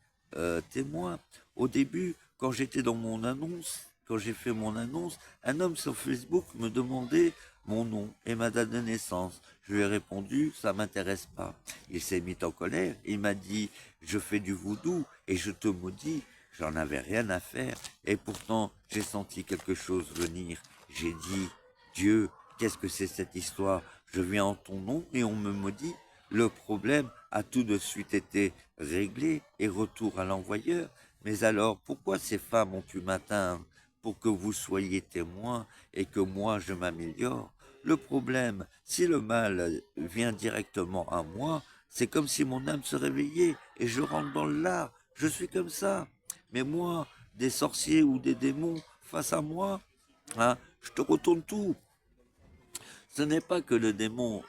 témoin. Au début, quand j'étais dans mon annonce, quand j'ai fait mon annonce, un homme sur Facebook me demandait mon nom et ma date de naissance. Je lui ai répondu, ça m'intéresse pas. Il s'est mis en colère, il m'a dit, je fais du voodoo et je te maudis. j'en avais rien à faire, et pourtant j'ai senti quelque chose venir. J'ai dit, Dieu, qu'est-ce que c'est cette histoire? Je viens en ton nom et on me maudit. Le problème a tout de suite été réglé et retour à l'envoyeur. Mais alors, pourquoi ces femmes ont pu m'atteindre? Pour que vous soyez témoins et que moi je m'améliore. Le problème, si le mal vient directement à moi, c'est comme si mon âme se réveillait et je rentre dans l'art. Je suis comme ça. Mais moi, des sorciers ou des démons face à moi, hein, je te retourne tout. Ce n'est pas que le démon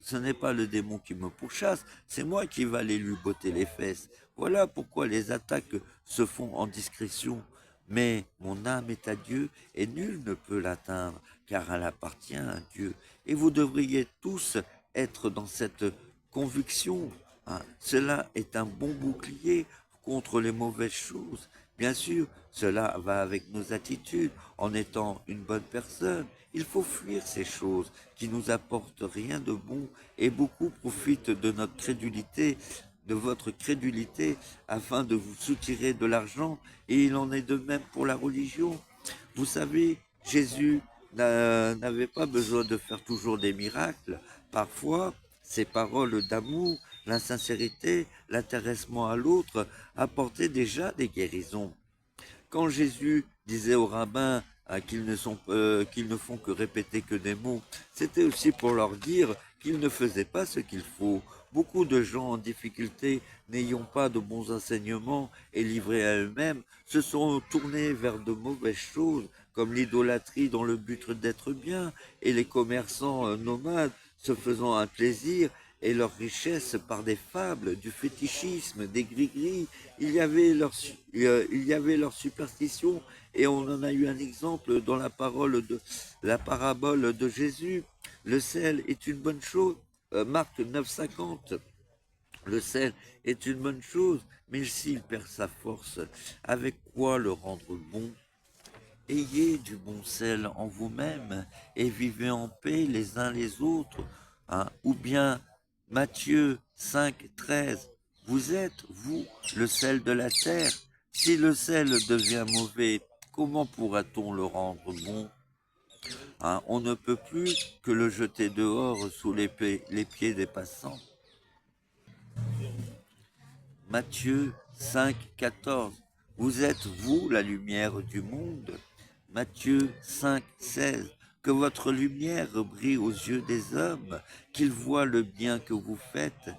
ce n'est pas le démon qui me pourchasse, c'est moi qui vais aller lui botter les fesses. Voilà pourquoi les attaques se font en discrétion. Mais mon âme est à Dieu et nul ne peut l'atteindre, car elle appartient à Dieu. Et vous devriez tous être dans cette conviction, hein. Cela est un bon bouclier contre les mauvaises choses. Bien sûr, cela va avec nos attitudes. En étant une bonne personne, il faut fuir ces choses qui nous apportent rien de bon, et beaucoup profitent de notre crédulité, de votre crédulité, afin de vous soutirer de l'argent, et il en est de même pour la religion. Vous savez, Jésus n'avait pas besoin de faire toujours des miracles. Parfois, ses paroles d'amour, la sincérité, l'intéressement à l'autre apportaient déjà des guérisons. Quand Jésus disait aux rabbins qu'ils ne font que répéter que des mots, c'était aussi pour leur dire qu'ils ne faisaient pas ce qu'il faut. Beaucoup de gens en difficulté, n'ayant pas de bons enseignements et livrés à eux-mêmes, se sont tournés vers de mauvaises choses, comme l'idolâtrie dans le but d'être bien, et les commerçants nomades se faisant un plaisir et leur richesse par des fables, du fétichisme, des gris-gris. Il y avait leur superstition, et on en a eu un exemple dans la parabole de Jésus. Le sel est une bonne chose. Marc 9,50. Le sel est une bonne chose, mais s'il perd sa force, avec quoi le rendre bon? Ayez du bon sel en vous-même et vivez en paix les uns les autres, hein. Ou bien Matthieu 5,13. Vous êtes, vous, le sel de la terre. Si le sel devient mauvais, comment pourra-t-on le rendre bon? Hein, on ne peut plus que le jeter dehors sous les pieds des passants. Matthieu 5,14. Vous êtes, vous, la lumière du monde. Matthieu 5,16. Que votre lumière brille aux yeux des hommes, qu'ils voient le bien que vous faites,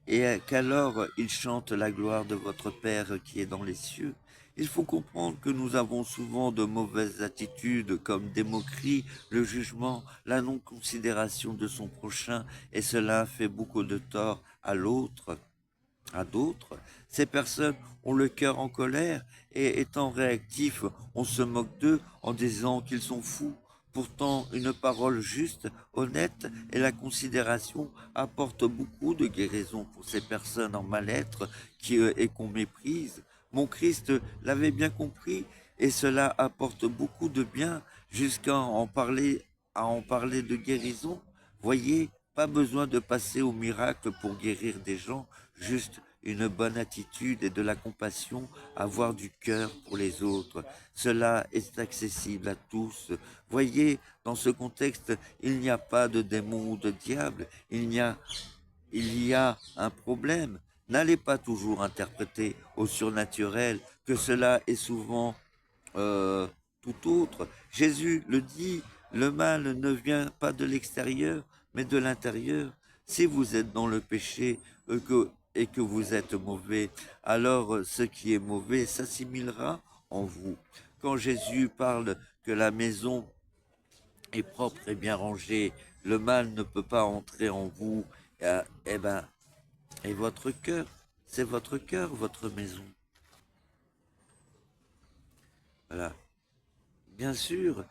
et qu'alors ils chantent la gloire de votre Père qui est dans les cieux. Il faut comprendre que nous avons souvent de mauvaises attitudes comme des moqueries, le jugement, la non-considération de son prochain, et cela fait beaucoup de tort à d'autres. Ces personnes ont le cœur en colère et étant réactifs, on se moque d'eux en disant qu'ils sont fous. Pourtant, une parole juste, honnête et la considération apportent beaucoup de guérison pour ces personnes en mal-être et qu'on méprise. Mon Christ l'avait bien compris et cela apporte beaucoup de bien à en parler de guérison. Voyez, pas besoin de passer au miracle pour guérir des gens, juste une bonne attitude et de la compassion, avoir du cœur pour les autres. Cela est accessible à tous. Voyez, dans ce contexte, il n'y a pas de démon ou de diable, il y a un problème. N'allez pas toujours interpréter au surnaturel que cela est souvent euh, tout autre. Jésus le dit, le mal ne vient pas de l'extérieur, mais de l'intérieur. Si vous êtes dans le péché et que vous êtes mauvais, alors ce qui est mauvais s'assimilera en vous. Quand Jésus parle que la maison est propre et bien rangée, le mal ne peut pas entrer en vous. Eh ben, et votre cœur, c'est votre cœur, votre maison. Voilà. Bien sûr,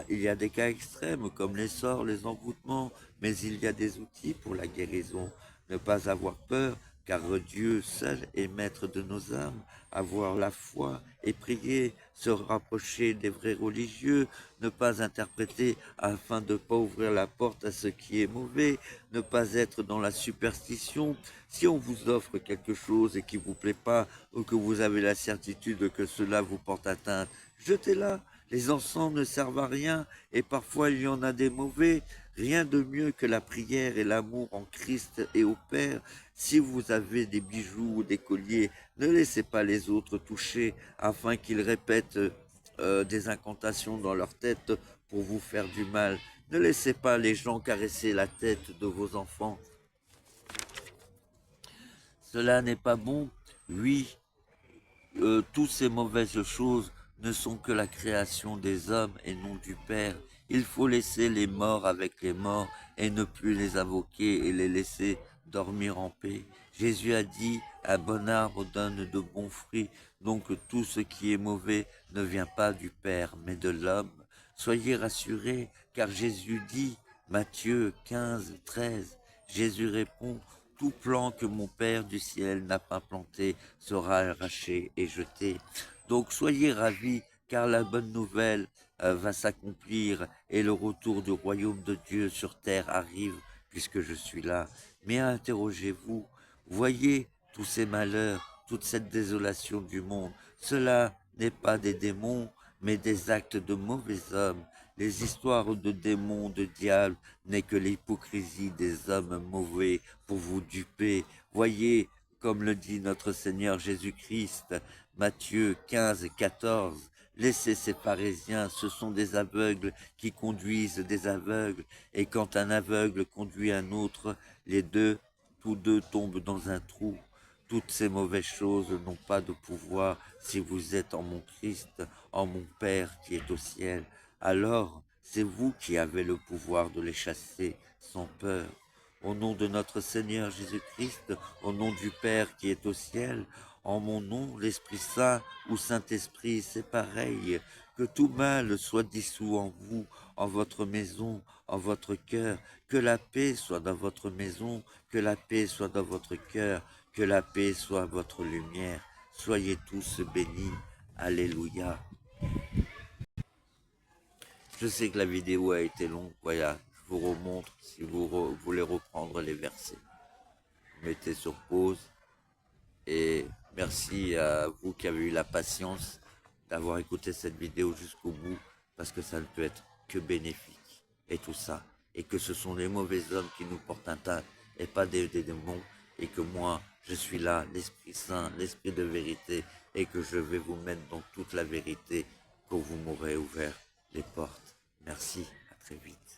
il y a des cas extrêmes comme les sorts, les envoûtements, mais il y a des outils pour la guérison. Ne pas avoir peur car Dieu seul est maître de nos âmes. Avoir la foi et prier, se rapprocher des vrais religieux, ne pas interpréter afin de ne pas ouvrir la porte à ce qui est mauvais, ne pas être dans la superstition. Si on vous offre quelque chose et qui vous plaît pas, ou que vous avez la certitude que cela vous porte atteinte, jetez-la. Les encens ne servent à rien et parfois il y en a des mauvais. Rien de mieux que la prière et l'amour en Christ et au Père. Si vous avez des bijoux ou des colliers, ne laissez pas les autres toucher afin qu'ils répètent des incantations dans leur tête pour vous faire du mal. Ne laissez pas les gens caresser la tête de vos enfants. Cela n'est pas bon. Oui, toutes ces mauvaises choses ne sont que la création des hommes et non du Père. Il faut laisser les morts avec les morts et ne plus les invoquer et les laisser dormir en paix. Jésus a dit, un bon arbre donne de bons fruits, donc tout ce qui est mauvais ne vient pas du Père, mais de l'homme. Soyez rassurés, car Jésus dit, Matthieu 15, 13, Jésus répond, tout plan que mon Père du ciel n'a pas planté sera arraché et jeté. Donc soyez ravis, car la bonne nouvelle va s'accomplir et le retour du royaume de Dieu sur terre arrive, puisque je suis là. Mais interrogez-vous, voyez tous ces malheurs, toute cette désolation du monde. Cela n'est pas des démons, mais des actes de mauvais hommes. Les histoires de démons, de diables, n'est que l'hypocrisie des hommes mauvais pour vous duper. Voyez, comme le dit notre Seigneur Jésus-Christ, Matthieu 15, 14, laissez ces pharisiens, ce sont des aveugles qui conduisent des aveugles, et quand un aveugle conduit un autre, tous deux tombent dans un trou. Toutes ces mauvaises choses n'ont pas de pouvoir si vous êtes en mon Christ, en mon Père qui est au ciel. Alors, c'est vous qui avez le pouvoir de les chasser sans peur. Au nom de notre Seigneur Jésus-Christ, au nom du Père qui est au ciel, en mon nom, l'Esprit Saint ou Saint-Esprit, c'est pareil. Que tout mal soit dissous en vous, en votre maison, en votre cœur. Que la paix soit dans votre maison, que la paix soit dans votre cœur, que la paix soit votre lumière. Soyez tous bénis. Alléluia. Je sais que la vidéo a été longue, voilà, je vous remontre si vous voulez reprendre les versets. Mettez sur pause et merci à vous qui avez eu la patience d'avoir écouté cette vidéo jusqu'au bout parce que ça ne peut être que bénéfique et tout ça. Et que ce sont les mauvais hommes qui nous portent atteinte et pas des démons et que moi je suis là, l'Esprit Saint, l'Esprit de vérité et que je vais vous mettre dans toute la vérité quand vous m'aurez ouvert les portes. Merci, à très vite.